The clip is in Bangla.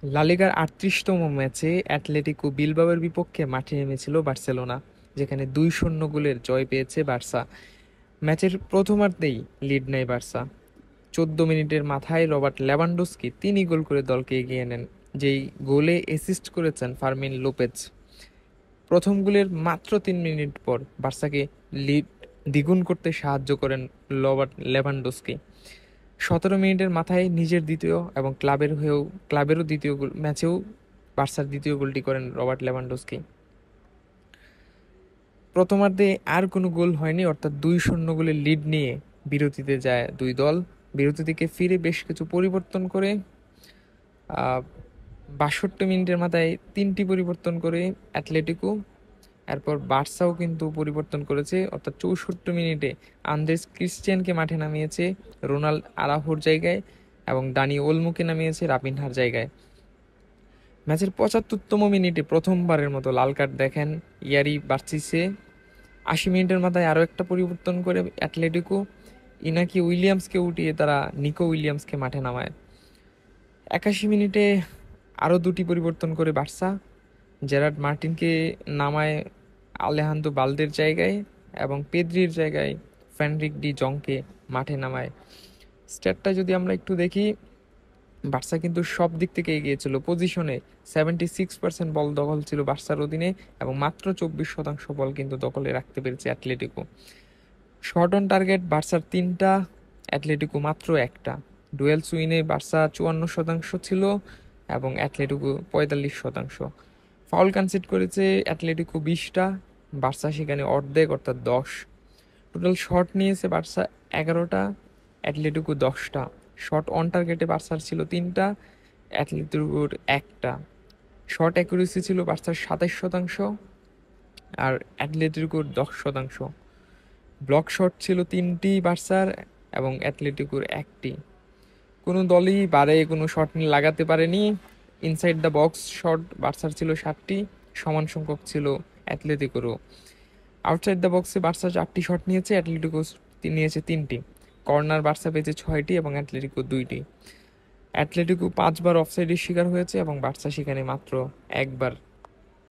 লা লিগার ৩৮তম ম্যাচে অ্যাটলেটিকো বিলবাওয়ের বিপক্ষে মাঠে নেমেছিল বার্সেলোনা, যেখানে ২-০ গোলের জয় পেয়েছে বার্সা। ম্যাচের প্রথমার্ধেই লিড নেয় বার্সা। ১৪ মিনিটের মাথায় রবার্ট লেভানডস্কি ৩ গোল করে দলকে এগিয়ে নেন, যেই গোলে অ্যাসিস্ট করেছেন ফার্মিন লোপেজ। প্রথম গোলের মাত্র ৩ মিনিট পর বার্সাকে লিড দ্বিগুণ করতে সাহায্য করেন রবার্ট লেভানডস্কি। ১৭ মিনিটের মাথায় নিজের দ্বিতীয় এবং ক্লাবেরও দ্বিতীয় গোল ম্যাচেও বার্সার দ্বিতীয় গোলটি করেন রবার্ট লেভানডস্কি। প্রথমার্ধে আর কোনো গোল হয়নি, অর্থাৎ ২-০ গোলের লিড নিয়ে বিরতিতে যায় দুই দল। বিরতি থেকে ফিরে বেশ কিছু পরিবর্তন করে ৬২ মিনিটের মাথায় ৩টি পরিবর্তন করে অ্যাটলেটিকো। এরপর বার্সাও কিন্তু পরিবর্তন করেছে, অর্থাৎ ৬৪ মিনিটে আন্দ্রেস ক্রিশ্চিয়ানকে মাঠে নামিয়েছে রোনাল্ড আরাহোর জায়গায় এবং ডানি ওলমোকে নামিয়েছে রাফিনহার জায়গায়। ম্যাচের ৭৫তম মিনিটে প্রথমবারের মতো লাল কার্ড দেখেন ইয়ারি বার্সিসে। ৮০ মিনিটের মাথায় আরও একটা পরিবর্তন করে অ্যাটলেটিকো, ইনাকি উইলিয়ামসকে উঠিয়ে তারা নিকো উইলিয়ামসকে মাঠে নামায়। ৮১ মিনিটে আরও দুটি পরিবর্তন করে বার্সা, জেরার্ড মার্টিনকে নামায় আলেহান্দ্রো বালদের জায়গায় এবং পেদ্রির জায়গায় ফ্রেডরিক ডি জংকে মাঠে নামায়। স্ট্যাটটা যদি আমরা একটু দেখি, বার্সা কিন্তু সব দিক থেকে এগিয়েছিল। পজিশনে 76% বল দখল ছিল বার্সার অধীনে এবং মাত্র 24% বল কিন্তু দখলে রাখতে পেরেছে অ্যাটলেটিকো। শট অন টার্গেট বার্সার ৩টা, অ্যাটলেটিকো মাত্র একটা। ডুয়েলস উইনে বার্সা 54% ছিল এবং অ্যাটলেটিকো 45%। ফাউল কনসিড করেছে অ্যাটলেটিকো 20টা, বার্সা সেখানে অর্ধেক অর্থাৎ 10। টোটাল শট নিয়েছে বার্সা 11টা, অ্যাটলেটিকো 10টা। শট অন টার্গেটে বার্সার ছিল 3টা, অ্যাটলেটিকোর একটা। শট অ্যাকুরেসি ছিল বার্সার 27% আর অ্যাটলেটিকোর 10%। ব্লক শট ছিল 3টি বার্সার এবং অ্যাটলেটিকোর একটি। কোনো দলই বারে কোনো শট নিয়ে লাগাতে পারেনি। ইনসাইড দ্য বক্স শট বার্সার ছিল 7টি, সমান সংখ্যক ছিল অ্যাটলেটিকোরও। আউটসাইড দ্য বক্সে বার্সা 4টি শট নিয়েছে, অ্যাটলেটিকো নিয়েছে 3টি। কর্নার বার্সা পেয়েছে 6টি এবং অ্যাটলেটিকো 2টি। অ্যাটলেটিকো 5বার অফসাইডের শিকার হয়েছে এবং বার্সা সেখানে মাত্র একবার।